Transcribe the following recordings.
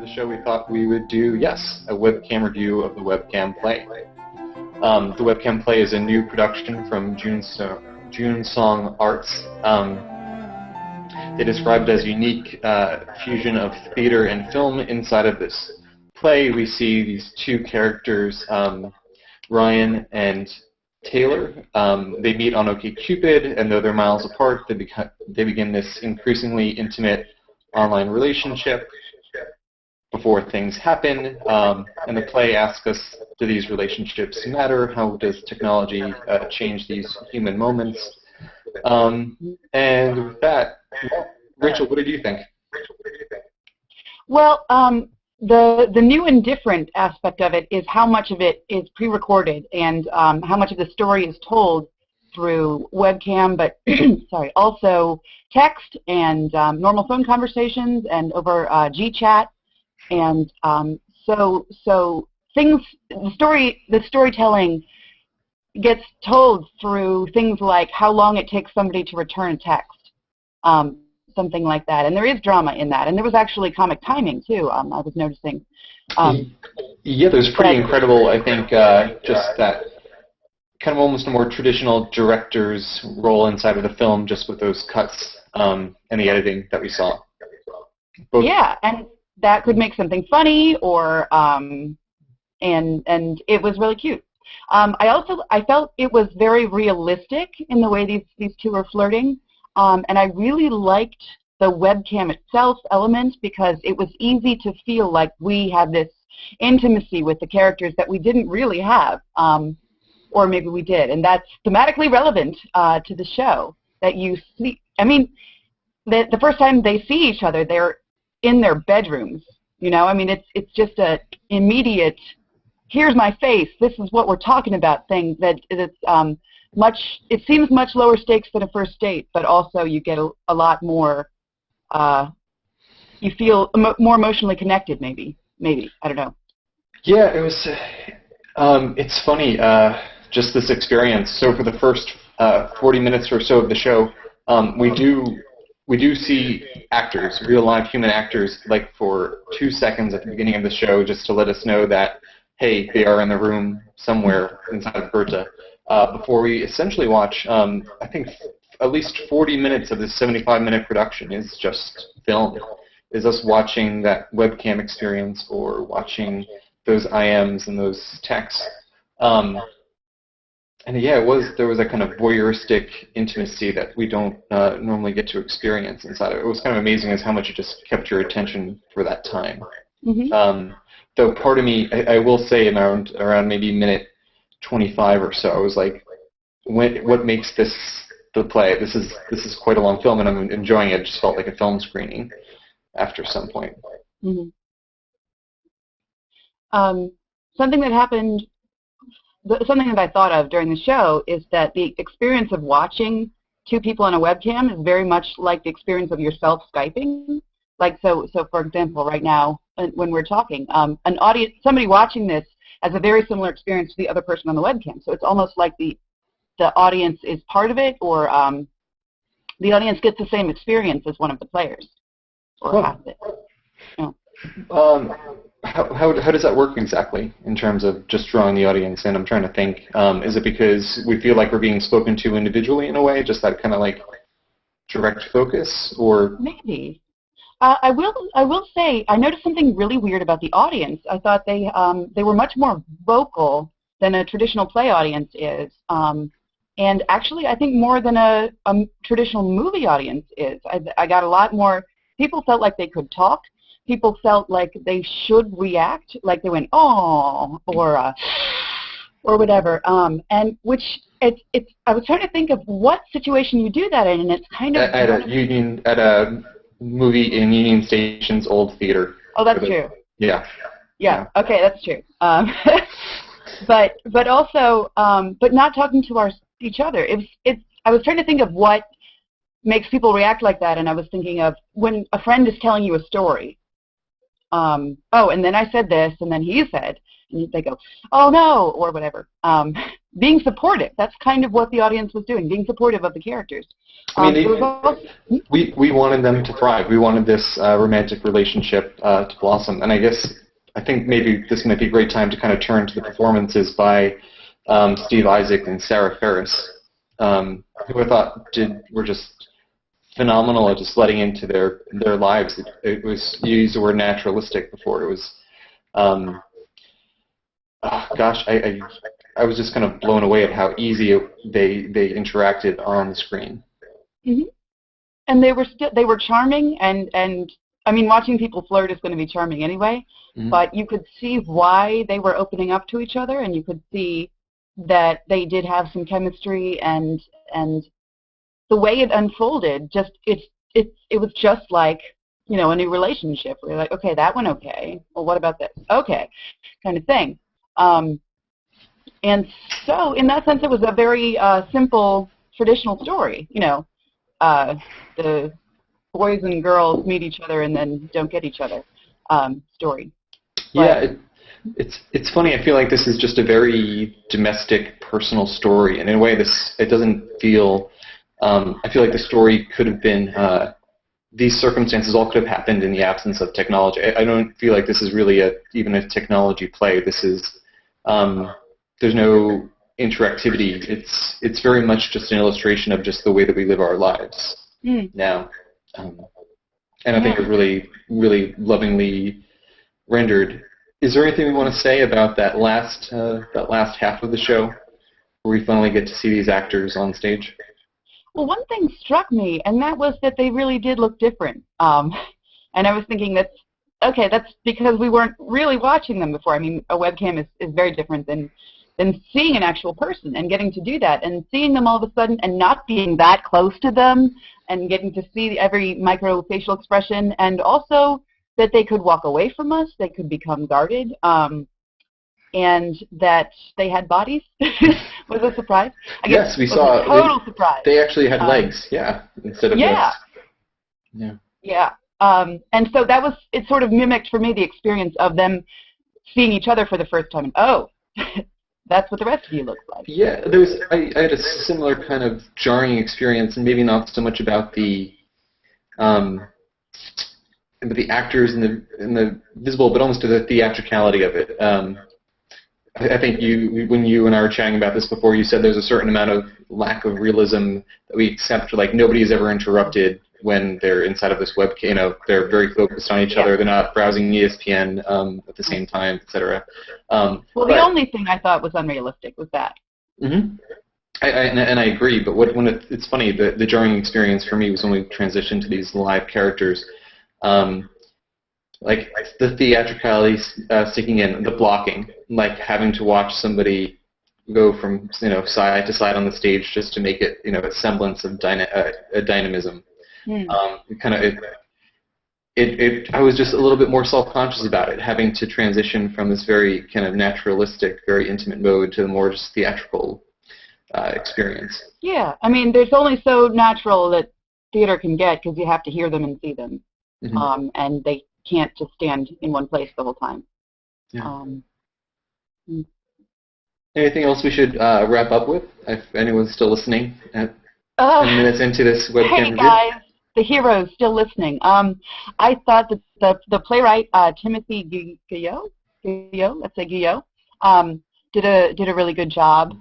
the show, we thought we would do, yes, a webcam review of the Webcam play. The Webcam play is a new production from June Song Arts. They described it as a unique fusion of theater and film. Inside of this play, we see these two characters, Ryan and Taylor. They meet on OkCupid, and though they're miles apart, they begin this increasingly intimate online relationship before things happen. And the play asks us, do these relationships matter? How does technology change these human moments? And with that, Rachel, what did you think? Well, the new and different aspect of it is how much of it is pre-recorded and how much of the story is told through webcam, but sorry, also text and normal phone conversations and over GChat, and so things. The storytelling gets told through things like how long it takes somebody to return a text, something like that. And there is drama in that. And there was actually comic timing, too, I was noticing. Yeah, there's pretty incredible, I think, just that kind of almost a more traditional director's role inside of the film, just with those cuts and the editing that we saw. Both. Yeah, and that could make something funny, or and it was really cute. I felt it was very realistic in the way these two were flirting, and I really liked the webcam itself element because it was easy to feel like we had this intimacy with the characters that we didn't really have, or maybe we did, and that's thematically relevant to the show. That you see, I mean, the first time they see each other, they're in their bedrooms. You know, I mean, it's just a immediate, here's my face, this is what we're talking about thing that it's it seems much lower stakes than a first date, but also you get a lot more, you feel more emotionally connected, maybe, I don't know. Yeah, it was, it's funny, just this experience. So for the first 40 minutes or so of the show, we do see actors, real live human actors, like for 2 seconds at the beginning of the show, just to let us know that, hey, they are in the room somewhere inside of Berta, before we essentially watch, I think, at least 40 minutes of this 75-minute production is just film, is us watching that webcam experience or watching those IMs and those texts. And yeah, there was a kind of voyeuristic intimacy that we don't normally get to experience inside of it. It was kind of amazing as how much it just kept your attention for that time. Mm-hmm. Though part of me, I will say around maybe minute 25 or so, I was like, what makes this the play? This is quite a long film, and I'm enjoying it. It just felt like a film screening after some point. Mm-hmm. Something that happened, something that I thought of during the show is that the experience of watching two people on a webcam is very much like the experience of yourself Skyping. Like, so for example, right now, when we're talking, an audience, somebody watching this has a very similar experience to the other person on the webcam. So it's almost like the audience is part of it, or the audience gets the same experience as one of the players, or half of it. You know. How does that work exactly in terms of just drawing the audience in? I'm trying to think. Is it because we feel like we're being spoken to individually in a way, just that kind of like direct focus, or maybe? I will say I noticed something really weird about the audience. I thought they were much more vocal than a traditional play audience is, and actually I think more than a traditional movie audience is. I got a lot more. People felt like they could talk. People felt like they should react, like they went oh or whatever. And which it's I was trying to think of what situation you do that in, and it's kind of at a movie in Union Station's old theater. Oh, that's true. Yeah. Yeah. Okay, that's true. But also but not talking to each other. I was trying to think of what makes people react like that, and I was thinking of when a friend is telling you a story. Oh, and then I said this, and then he said, and they go, oh no, or whatever. being supportive. That's kind of what the audience was doing, being supportive of the characters. I mean, we wanted them to thrive. We wanted this romantic relationship to blossom. And I think maybe this might be a great time to kind of turn to the performances by Steve Isaac and Sarah Ferris, who I thought were just phenomenal at just letting into their lives. It was, you used the word naturalistic before. It was, I was just kind of blown away at how easy they interacted on the screen. Mm-hmm. And they were charming, and I mean, watching people flirt is going to be charming anyway. Mm-hmm. But you could see why they were opening up to each other, and you could see that they did have some chemistry, and the way it unfolded, it was just like, you know, a new relationship. We're like, okay, that went okay. Well, what about this? Okay, kind of thing. And so, in that sense, it was a very simple, traditional story. You know, the boys and girls meet each other and then don't get each other story. Yeah, it's funny. I feel like this is just a very domestic, personal story, and in a way, it doesn't feel. I feel like the story could have been. These circumstances all could have happened in the absence of technology. I don't feel like this is really even a technology play. This is. There's no interactivity. It's very much just an illustration of just the way that we live our lives now. And I think it really, really lovingly rendered. Is there anything we want to say about that last half of the show, where we finally get to see these actors on stage? Well, one thing struck me, and that was that they really did look different. And I was thinking that's because we weren't really watching them before. I mean, a webcam is very different than seeing an actual person and getting to do that, and seeing them all of a sudden and not being that close to them and getting to see every micro facial expression, and also that they could walk away from us, they could become guarded, and that they had bodies was a surprise. I guess yes, we saw. A total surprise. They actually had legs, instead of this. Yeah. And so it sort of mimicked for me the experience of them seeing each other for the first time. And, oh, that's what the rest of you looks like. Yeah, I had a similar kind of jarring experience, and maybe not so much about the actors and the visible, but almost to the theatricality of it. I think when you and I were chatting about this before, you said there's a certain amount of lack of realism that we accept. Like, nobody's ever interrupted when they're inside of this webcam. You know, they're very focused on each other. They're not browsing ESPN at the same time, etc. Well, the only thing I thought was unrealistic was that. Mm-hmm. And I agree. But it's funny, the jarring experience for me was when we transitioned to these live characters. Like the theatricality sticking in, the blocking, like having to watch somebody go from side to side on the stage just to make it a semblance of a dynamism. I was just a little bit more self-conscious about it, having to transition from this very kind of naturalistic, very intimate mode to the more just theatrical experience. Yeah, I mean, there's only so natural that theater can get because you have to hear them and see them, and they can't just stand in one place the whole time. Yeah. Anything else we should wrap up with, if anyone's still listening at 10 minutes into this webcam review? Hey guys, the heroes still listening. I thought that the playwright Timothy Guyot, let's say Guyot, did a really good job.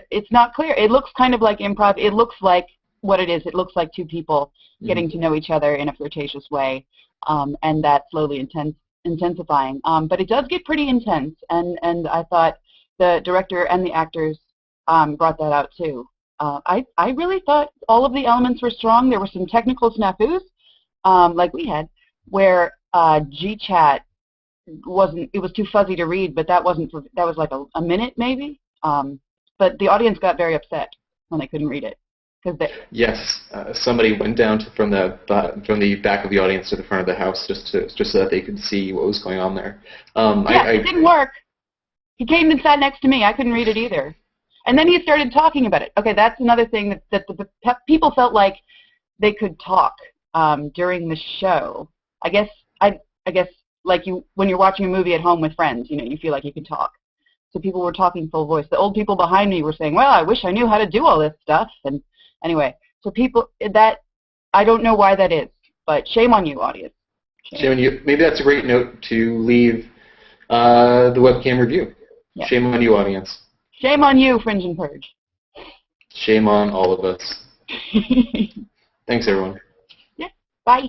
It's not clear. It looks kind of like improv. It looks like what it is. It looks like two people getting to know each other in a flirtatious way, and that slowly intensifying. But it does get pretty intense, and I thought the director and the actors brought that out too. I really thought all of the elements were strong. There were some technical snafus, like we had, where GChat it was too fuzzy to read, but that was like a minute maybe. But the audience got very upset when they couldn't read it. Yes, somebody went down from the back of the audience to the front of the house just so that they could see what was going on there. It didn't work. He came and sat next to me. I couldn't read it either. And then he started talking about it. Okay, that's another thing that the people felt like they could talk during the show. I guess like when you're watching a movie at home with friends, you feel like you can talk. so people were talking full voice. The old people behind me were saying, well, I wish I knew how to do all this stuff. And anyway, so people, I don't know why that is, but shame on you, audience. Shame on you. Maybe that's a great note to leave the webcam review. Yeah. Shame on you, audience. Shame on you, Fringe and Purge. Shame on all of us. Thanks, everyone. Yeah, bye.